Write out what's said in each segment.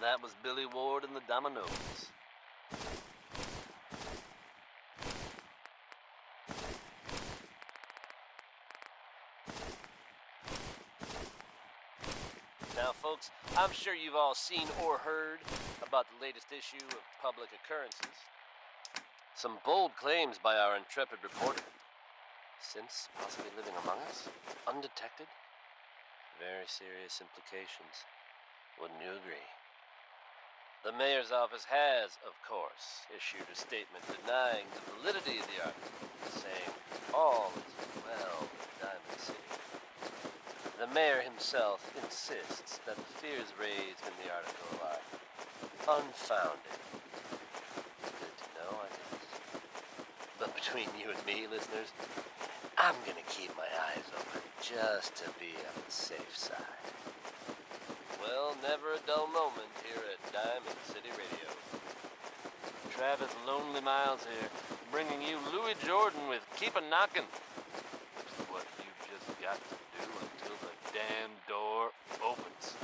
That was Billy Ward and the Dominoes. Now, folks, I'm sure you've all seen or heard about the latest issue of Public Occurrences. Some bold claims by our intrepid reporter. Since possibly living among us, undetected? Very serious implications. Wouldn't you agree? The mayor's office has, of course, issued a statement denying the validity of the article, saying all is well in Diamond City. The mayor himself insists that the fears raised in the article are unfounded. Good to know, I guess. But between you and me, listeners, I'm gonna keep my eyes open just to be on the safe side. Well, never a dull moment here at Diamond City Radio. Travis Lonely Miles here, bringing you Louis Jordan with Keep a Knockin'. Which is what you've just got to do until the damn door opens.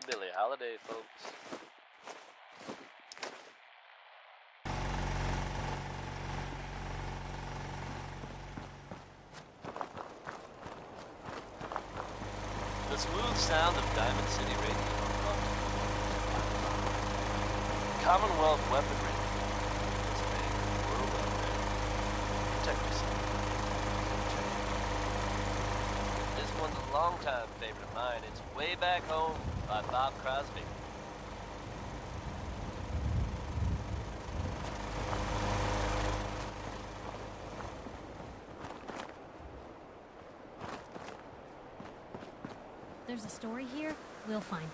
Billie Holiday, folks. The smooth sound of Diamond City Radio. Commonwealth weaponry. It's a big world out there. Protect yourself. This one's a long-time favorite of mine. It's Way Back Home by Bob Crosby. There's a story here. We'll find it.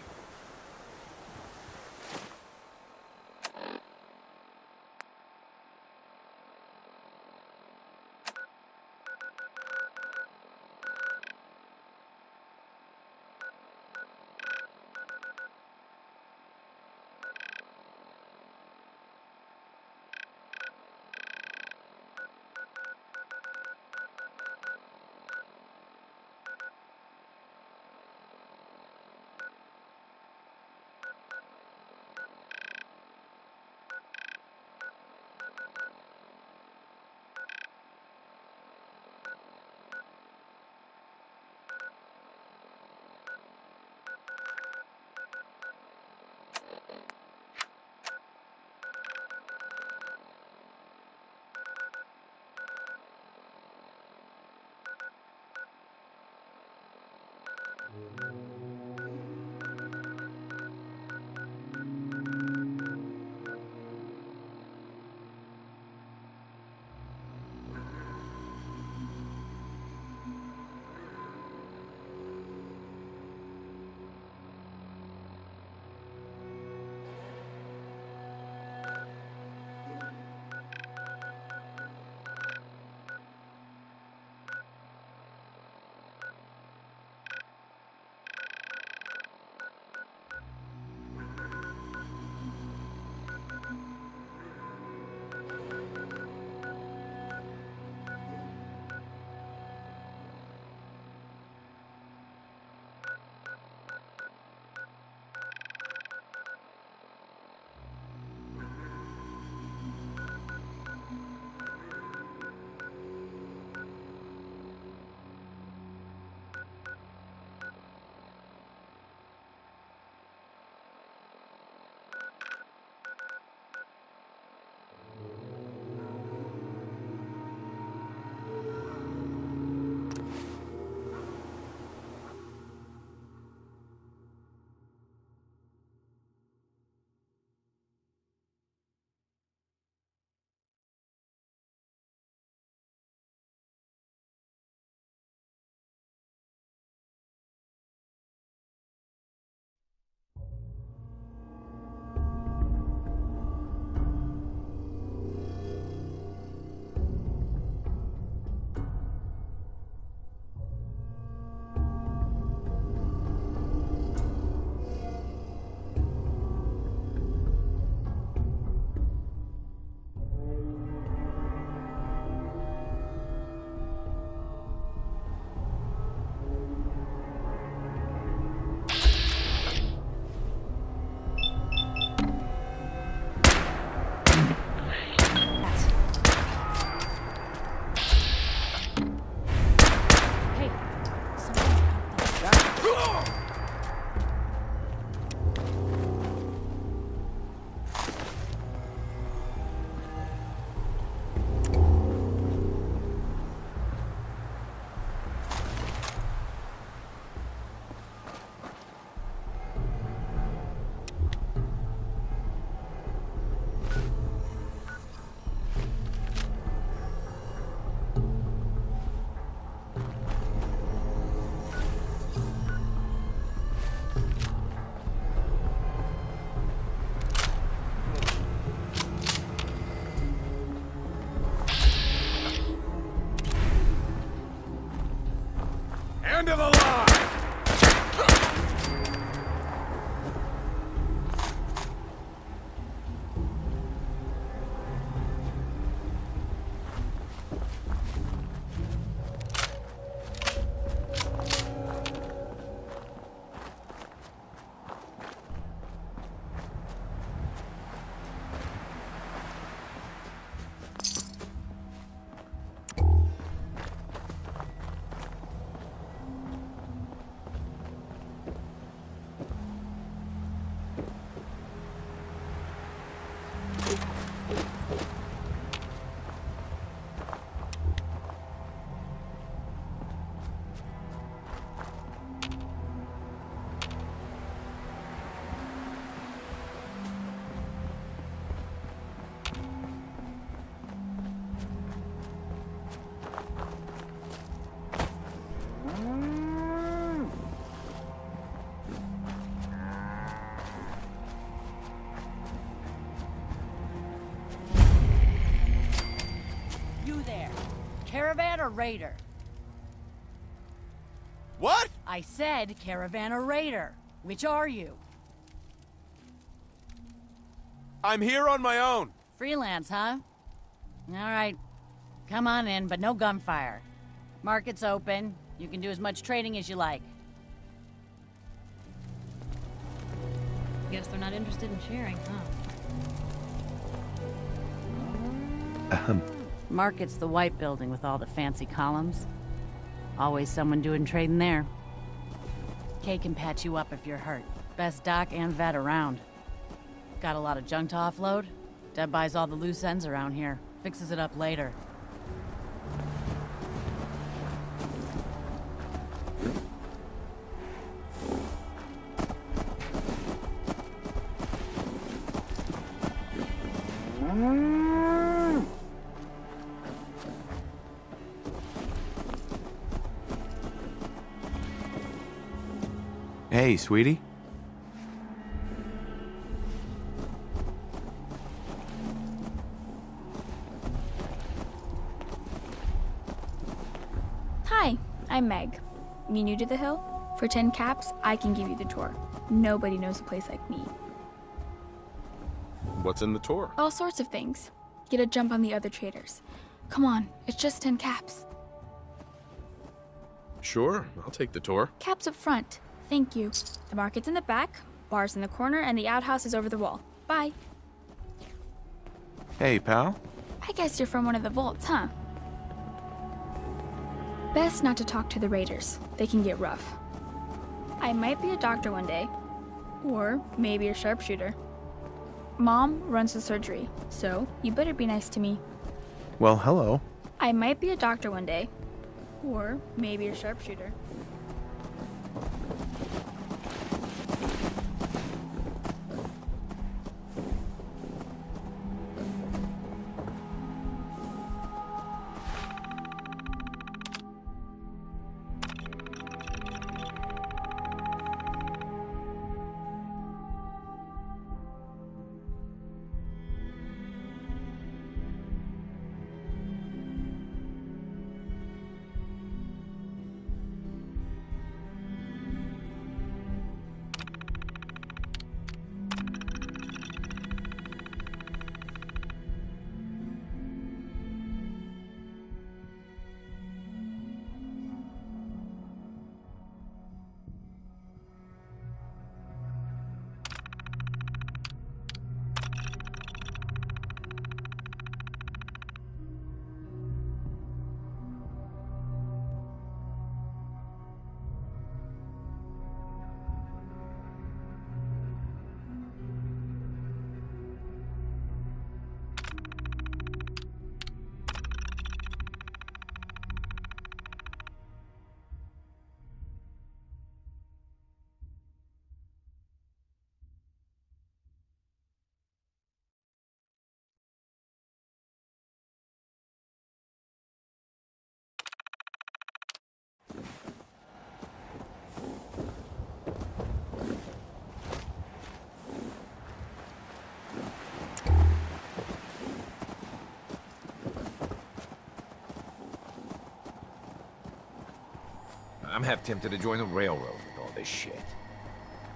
End of the line! You there. Caravan or raider? What? I said caravan or raider. Which are you? I'm here on my own. Freelance, huh? All right. Come on in, but no gunfire. Market's open. You can do as much trading as you like. Guess they're not interested in sharing, huh? Market's the white building with all the fancy columns. Always someone doing trading there. Kay can patch you up if you're hurt. Best doc and vet around. Got a lot of junk to offload? Deb buys all the loose ends around here. Fixes it up later. Hey, sweetie. Hi, I'm Meg. You new to the hill? For 10 caps, I can give you the tour. Nobody knows a place like me. What's in the tour? All sorts of things. Get a jump on the other traders. Come on, it's just 10 caps. Sure, I'll take the tour. Caps up front. Thank you. The market's in the back, bar's in the corner, and the outhouse is over the wall. Bye. Hey, pal. I guess you're from one of the vaults, huh? Best not to talk to the raiders. They can get rough. I might be a doctor one day. Or maybe a sharpshooter. Mom runs the surgery, so you better be nice to me. Well, hello. I might be a doctor one day. Or maybe a sharpshooter. I'm half tempted to join the railroad with all this shit.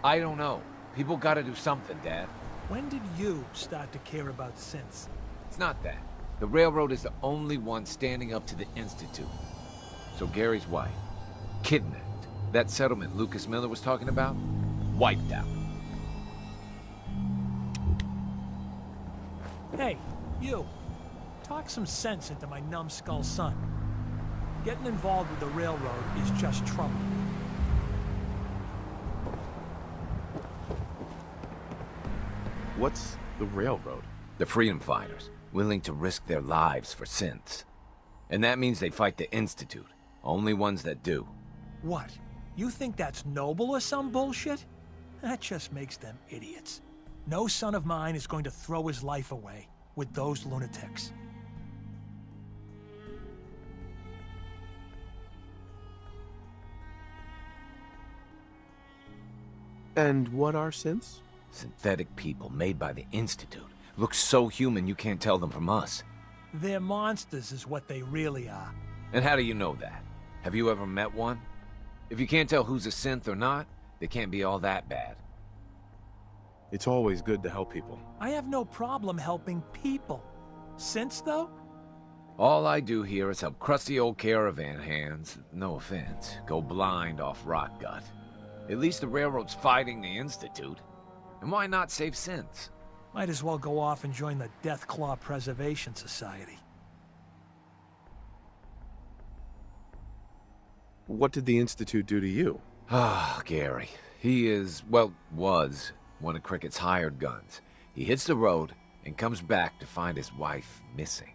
I don't know. People gotta do something, Dad. When did you start to care about synths? It's not that. The railroad is the only one standing up to the Institute. So Gary's wife, kidnapped. That settlement Lucas Miller was talking about, wiped out. Hey, you. Talk some sense into my numbskull son. Getting involved with the railroad is just trouble. What's the railroad? The freedom fighters, willing to risk their lives for synths. And that means they fight the Institute. Only ones that do. What? You think that's noble or some bullshit? That just makes them idiots. No son of mine is going to throw his life away with those lunatics. And what are synths? Synthetic people made by the Institute. Look so human you can't tell them from us. They're monsters is what they really are. And how do you know that? Have you ever met one? If you can't tell who's a synth or not, they can't be all that bad. It's always good to help people. I have no problem helping people. Synths, though? All I do here is help crusty old caravan hands, no offense, go blind off rock gut. At least the railroad's fighting the Institute. And why not save synths? Might as well go off and join the Deathclaw Preservation Society. What did the Institute do to you? Ah, Gary. He is, well, was one of Crickett's hired guns. He hits the road and comes back to find his wife missing.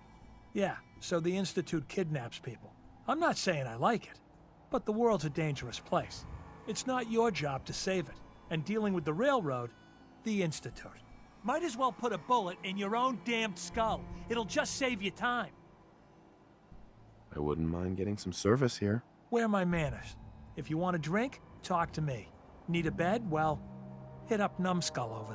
Yeah, so the Institute kidnaps people. I'm not saying I like it, but the world's a dangerous place. It's not your job to save it. And dealing with the railroad, the Institute. Might as well put a bullet in your own damned skull. It'll just save you time. I wouldn't mind getting some service here. Where are my manners? If you want a drink, talk to me. Need a bed? Well, hit up Numbskull over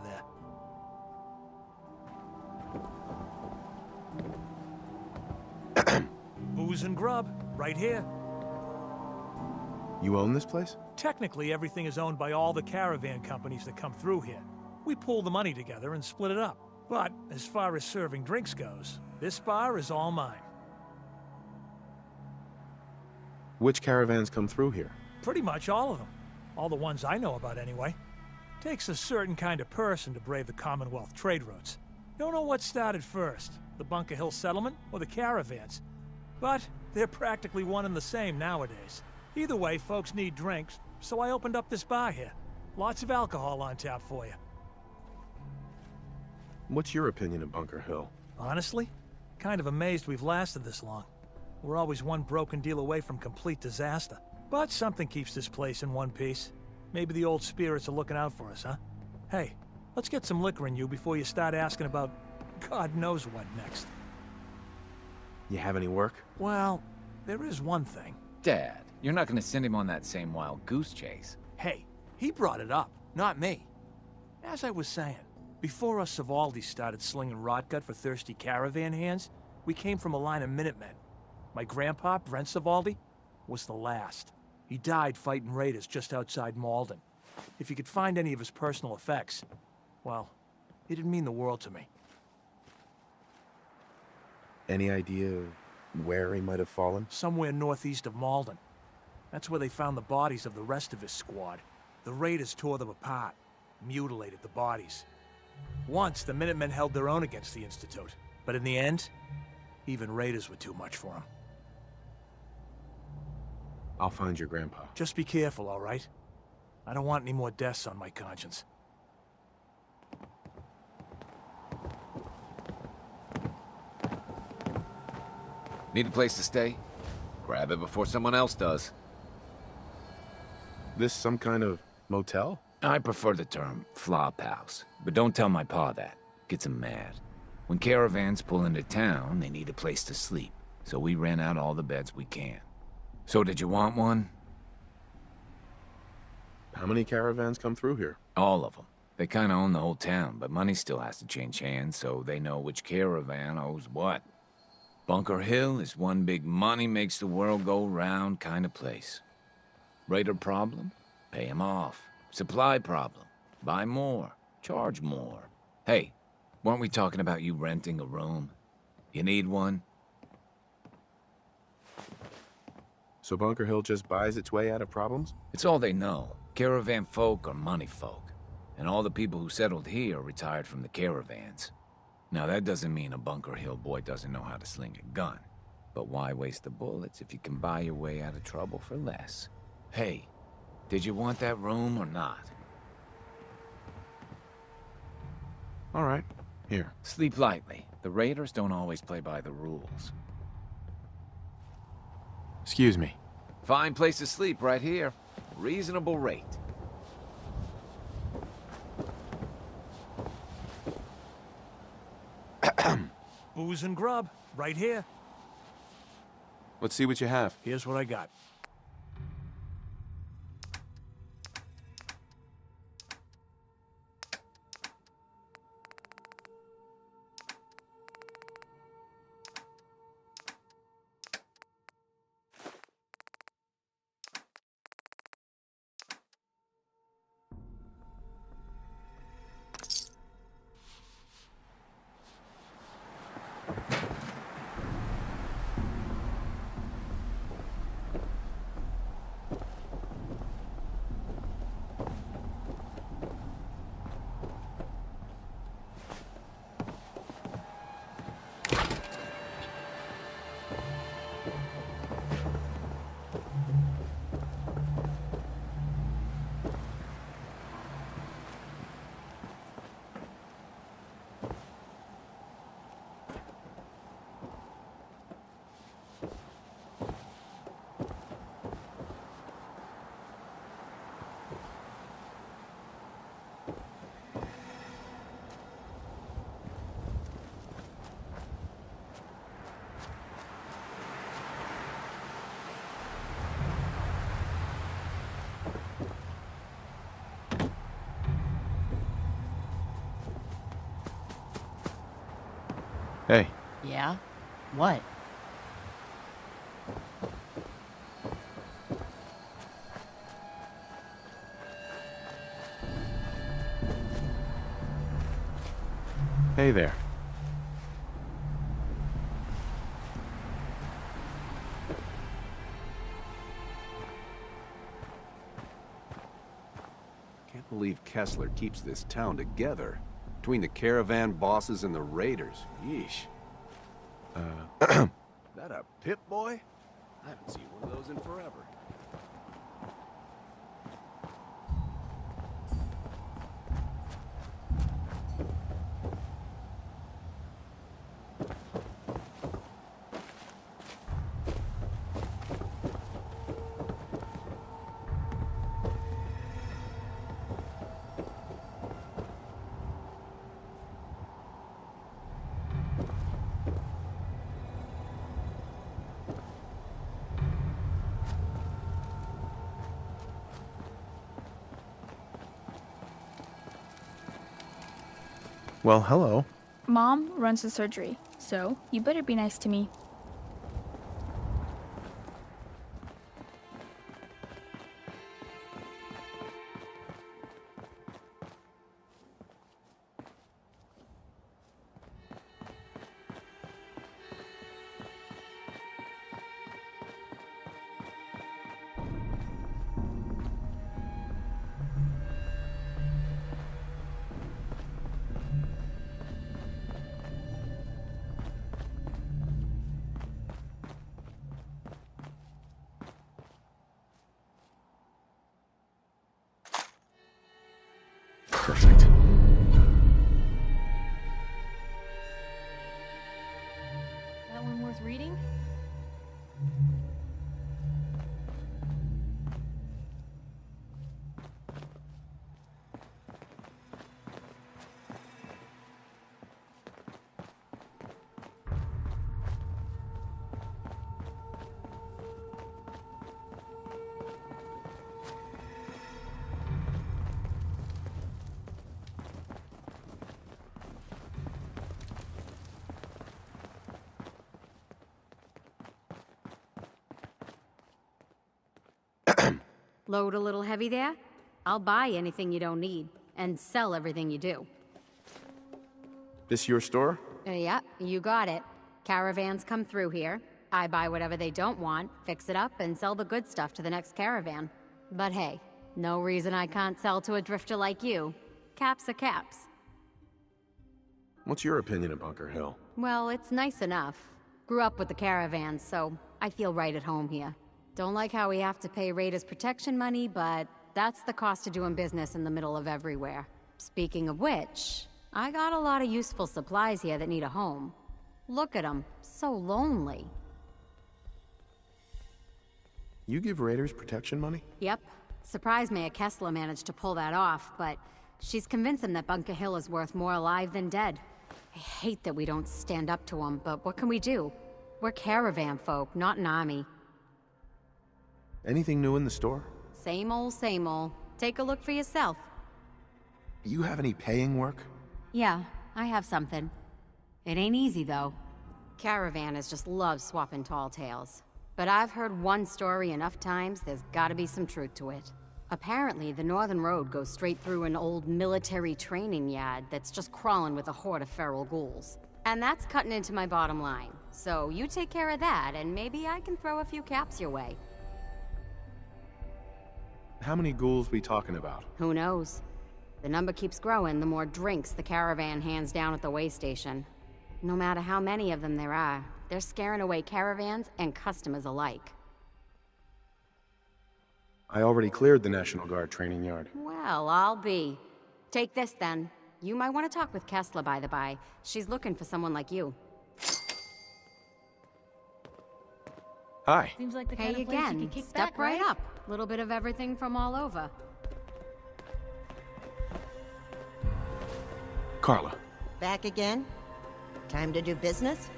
there. Booze and grub, right here. You own this place? Technically, everything is owned by all the caravan companies that come through here. We pool the money together and split it up. But as far as serving drinks goes, this bar is all mine. Which caravans come through here? Pretty much all of them. All the ones I know about, anyway. Takes a certain kind of person to brave the Commonwealth trade routes. Don't know what started first, the Bunker Hill settlement or the caravans. But they're practically one and the same nowadays. Either way, folks need drinks, so I opened up this bar here. Lots of alcohol on tap for you. What's your opinion of Bunker Hill? Honestly, kind of amazed we've lasted this long. We're always one broken deal away from complete disaster. But something keeps this place in one piece. Maybe the old spirits are looking out for us, huh? Hey, let's get some liquor in you before you start asking about God knows what next. You have any work? Well, there is one thing. Dad, you're not gonna send him on that same wild goose chase. Hey, he brought it up, not me. As I was saying, before us Savaldis started slinging rotgut for thirsty caravan hands, we came from a line of Minutemen. My grandpa, Brent Savaldi, was the last. He died fighting raiders just outside Malden. If you could find any of his personal effects, well, it'd mean the world to me. Any idea where he might have fallen? Somewhere northeast of Malden. That's where they found the bodies of the rest of his squad. The raiders tore them apart, mutilated the bodies. Once, the Minutemen held their own against the Institute. But in the end, even raiders were too much for them. I'll find your grandpa. Just be careful, all right? I don't want any more deaths on my conscience. Need a place to stay? Grab it before someone else does. This some kind of motel? I prefer the term flop house, but don't tell my pa that. Gets him mad. When caravans pull into town, they need a place to sleep, so we rent out all the beds we can. So did you want one? How many caravans come through here? All of them. They kinda own the whole town, but money still has to change hands, so they know which caravan owes what. Bunker Hill is one big money makes the world go round kind of place. Raider problem? Pay him off. Supply problem? Buy more. Charge more. Hey, weren't we talking about you renting a room? You need one? So Bunker Hill just buys its way out of problems? It's all they know. Caravan folk are money folk. And all the people who settled here retired from the caravans. Now that doesn't mean a Bunker Hill boy doesn't know how to sling a gun. But why waste the bullets if you can buy your way out of trouble for less? Hey, did you want that room or not? All right, here. Sleep lightly. The Raiders don't always play by the rules. Excuse me. Fine place to sleep right here. Reasonable rate. Booze and grub, right here. Let's see what you have. Here's what I got. Hey, Yeah? What? hey there. Can't believe Kessler keeps this town together. Between the caravan bosses and the raiders. Yeesh. That a Pip Boy? I haven't seen one of those in forever. Well, hello. Mom runs the surgery, so you better be nice to me. Perfect. That one worth reading? Load a little heavy there? I'll buy anything you don't need, and sell everything you do. This your store? Yeah, you got it. Caravans come through here. I buy whatever they don't want, fix it up, and sell the good stuff to the next caravan. But hey, no reason I can't sell to a drifter like you. Caps are caps. What's your opinion of Bunker Hill? Well, it's nice enough. Grew up with the caravans, so I feel right at home here. Don't like how we have to pay Raiders protection money, but that's the cost of doing business in the middle of everywhere. Speaking of which, I got a lot of useful supplies here that need a home. Look at them, so lonely. You give Raiders protection money? Yep. Surprised Mayor Kessler managed to pull that off, but she's convinced him that Bunker Hill is worth more alive than dead. I hate that we don't stand up to him, but what can we do? We're caravan folk, not an army. Anything new in the store? Same old, same old. Take a look for yourself. You have any paying work? Yeah, I have something. It ain't easy, though. Caravanners just love swapping tall tales. But I've heard one story enough times, there's gotta be some truth to it. Apparently, the Northern Road goes straight through an old military training yard that's just crawling with a horde of feral ghouls. And that's cutting into my bottom line. So you take care of that, and maybe I can throw a few caps your way. How many ghouls we talking about? Who knows? The number keeps growing the more drinks the caravan hands down at the way station. No matter how many of them there are, they're scaring away caravans and customers alike. I already cleared the National Guard training yard. Well, I'll be. Take this then. You might want to talk with Kessler, by the by. She's looking for someone like you. Hi. Seems like the Hey kind of place you again. can kick Step back, right up. Little bit of everything from all over. Carla. Back again? Time to do business?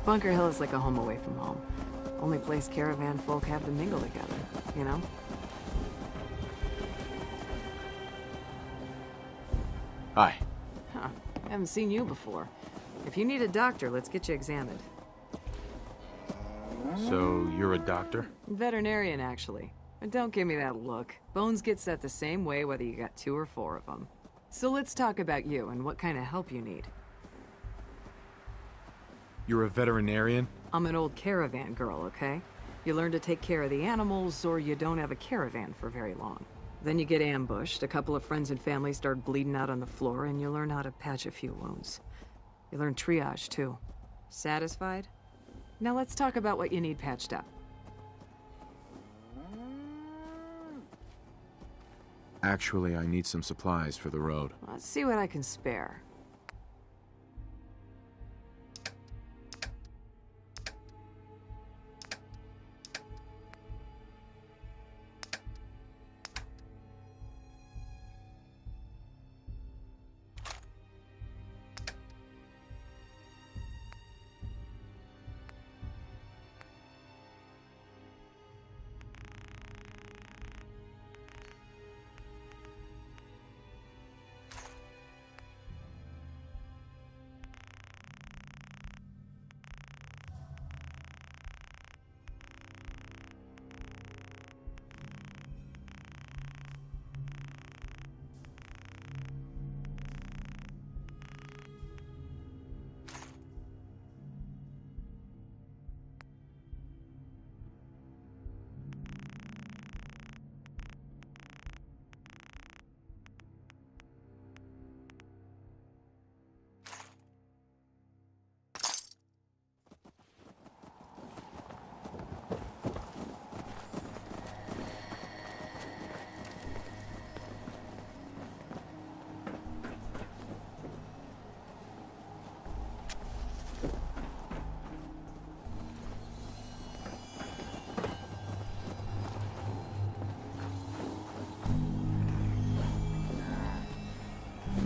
Bunker Hill is like a home away from home. Only place caravan folk have to mingle together, you know? Hi. Huh. Haven't seen you before. If you need a doctor, let's get you examined. So, you're a doctor? Veterinarian, actually. And don't give me that look. Bones get set the same way whether you got 2 or 4 of them. So let's talk about you and what kind of help you need. You're a veterinarian? I'm an old caravan girl, okay? You learn to take care of the animals, or you don't have a caravan for very long. Then you get ambushed, a couple of friends and family start bleeding out on the floor, and you learn how to patch a few wounds. You learn triage, too. Satisfied? Now let's talk about what you need patched up. Actually, I need some supplies for the road. Let's see what I can spare.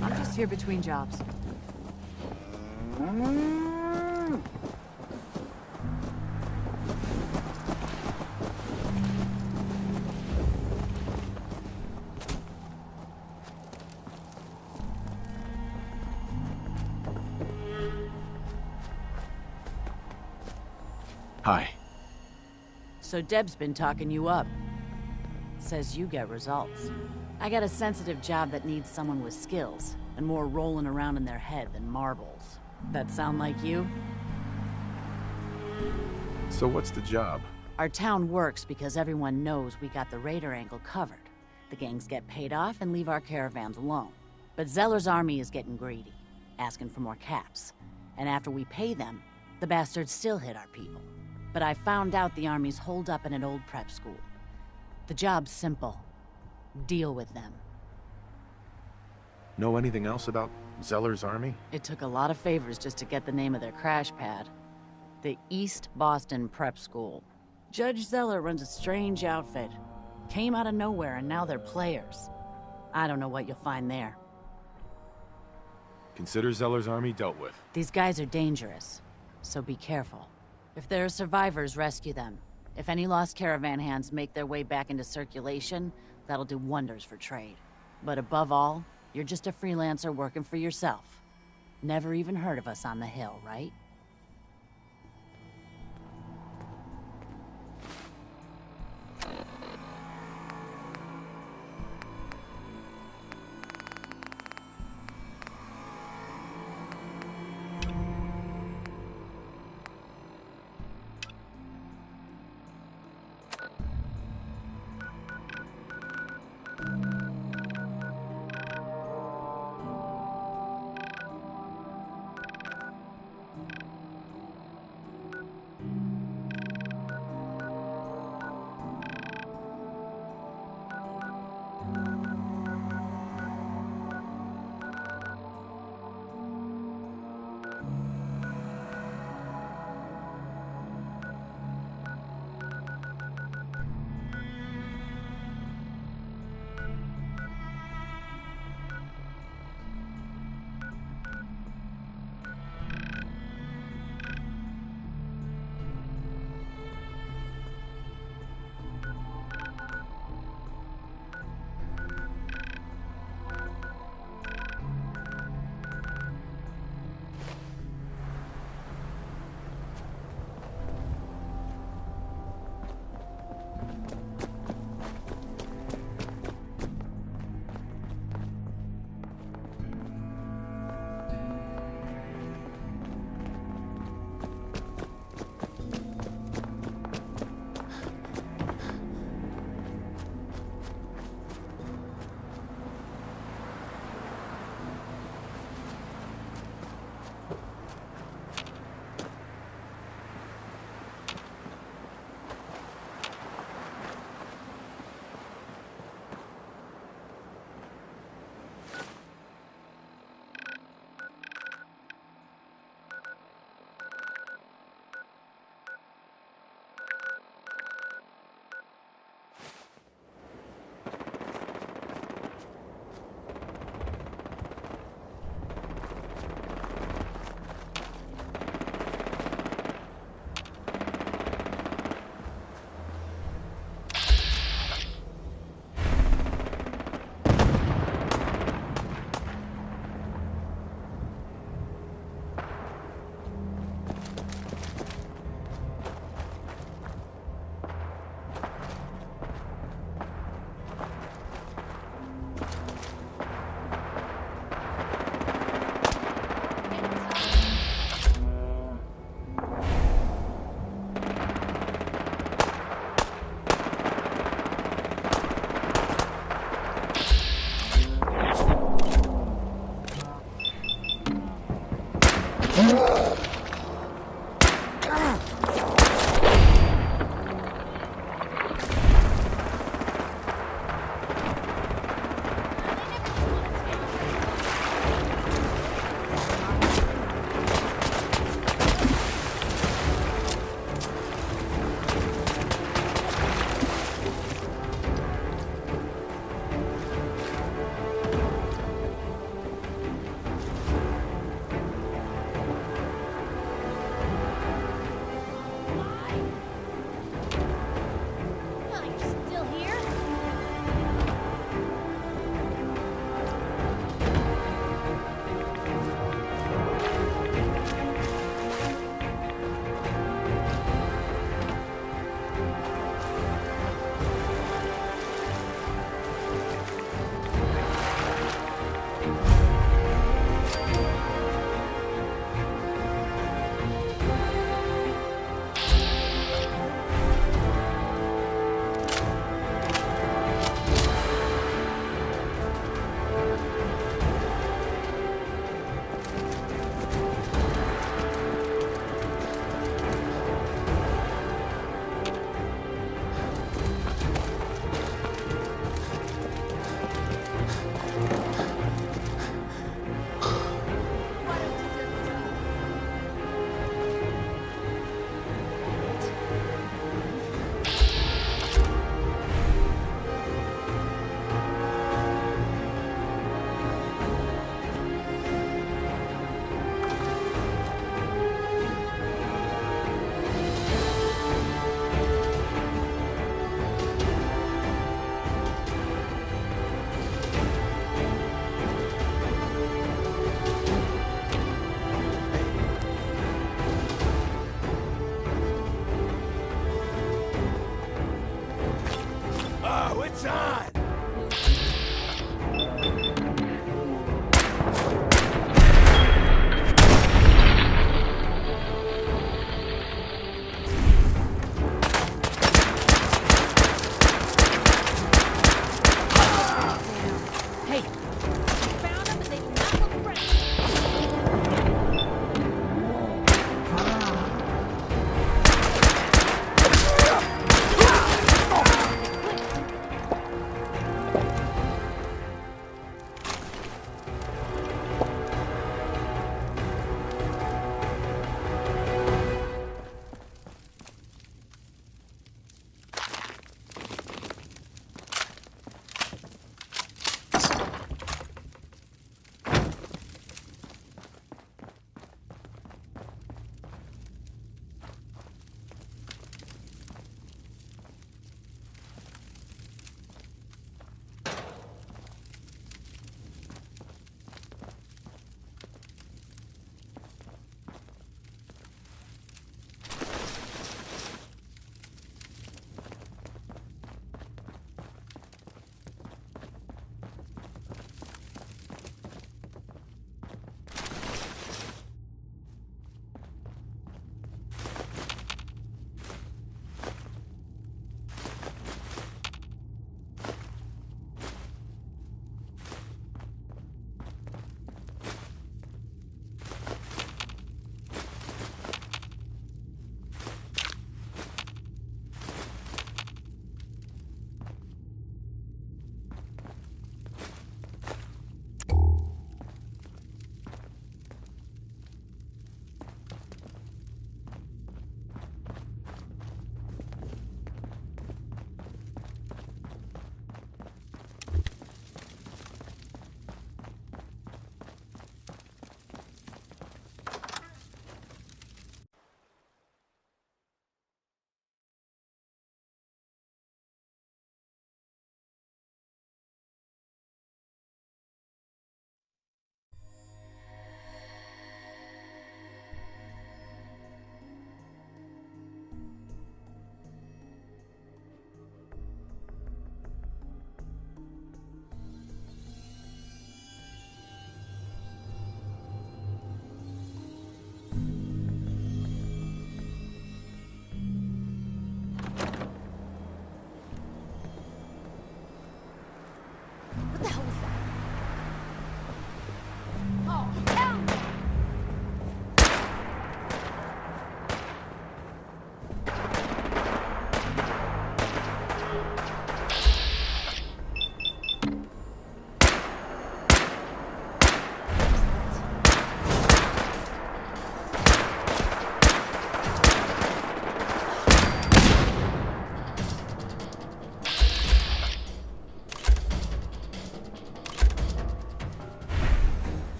I'm just here between jobs. Hi. So Deb's been talking you up. Says you get results. I got a sensitive job that needs someone with skills, and more rolling around in their head than marbles. That sound like you? So what's the job? Our town works because everyone knows we got the raider angle covered. The gangs get paid off and leave our caravans alone. But Zeller's army is getting greedy, asking for more caps. And after we pay them, the bastards still hit our people. But I found out the army's holed up in an old prep school. The job's simple. Deal with them. Know anything else about Zeller's army? It took a lot of favors just to get the name of their crash pad. The East Boston Prep School. Judge Zeller runs a strange outfit. Came out of nowhere and now they're players. I don't know what you'll find there. Consider Zeller's army dealt with. These guys are dangerous, so be careful. If there are survivors, rescue them. If any lost caravan hands make their way back into circulation, that'll do wonders for trade. But above all, you're just a freelancer working for yourself. Never even heard of us on the hill, right?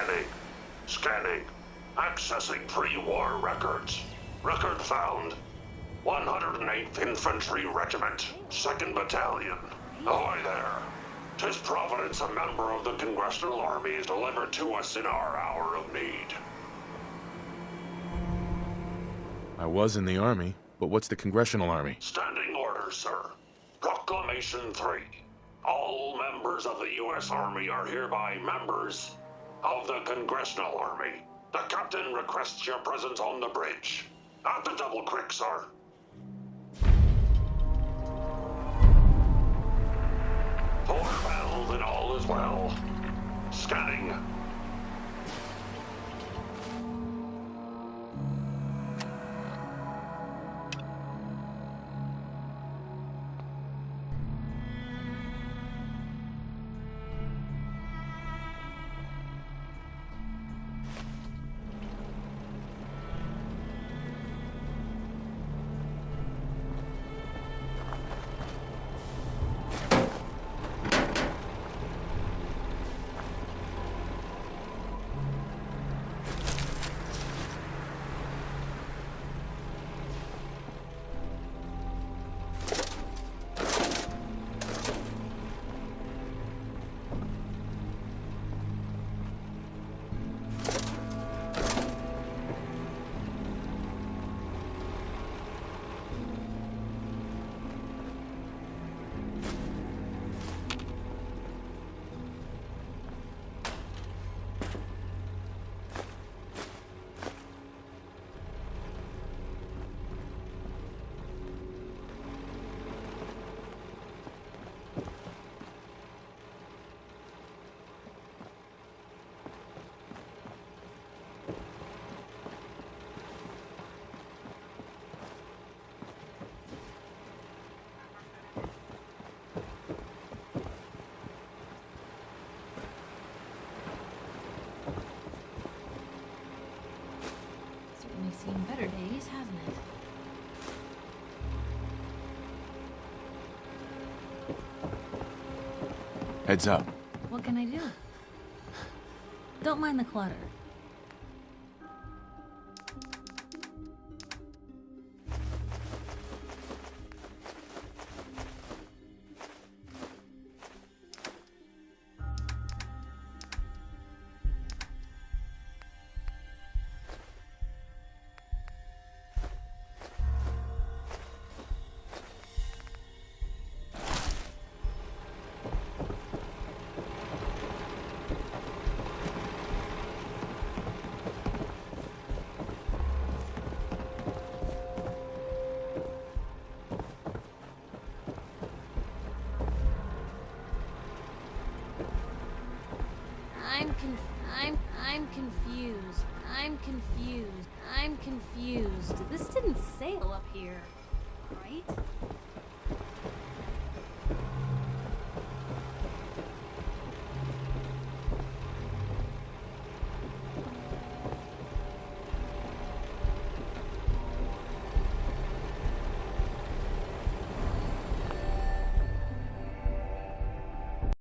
Scanning. Scanning. Accessing pre-war records. Record found. 108th Infantry Regiment, 2nd Battalion. Ahoy there. 'Tis Providence, a member of the Congressional Army, is delivered to us in our hour of need. I was in the Army, but what's the Congressional Army? Standing order, sir. Proclamation 3. All members of the U.S. Army are hereby members of the Congressional Army. The captain requests your presence on the bridge. At the Double Creek, sir. Door bell and all is well. Scanning. Seen better days, hasn't it? Heads up. What can I do? Don't mind the clutter. I'm confused. This didn't sail up here, right?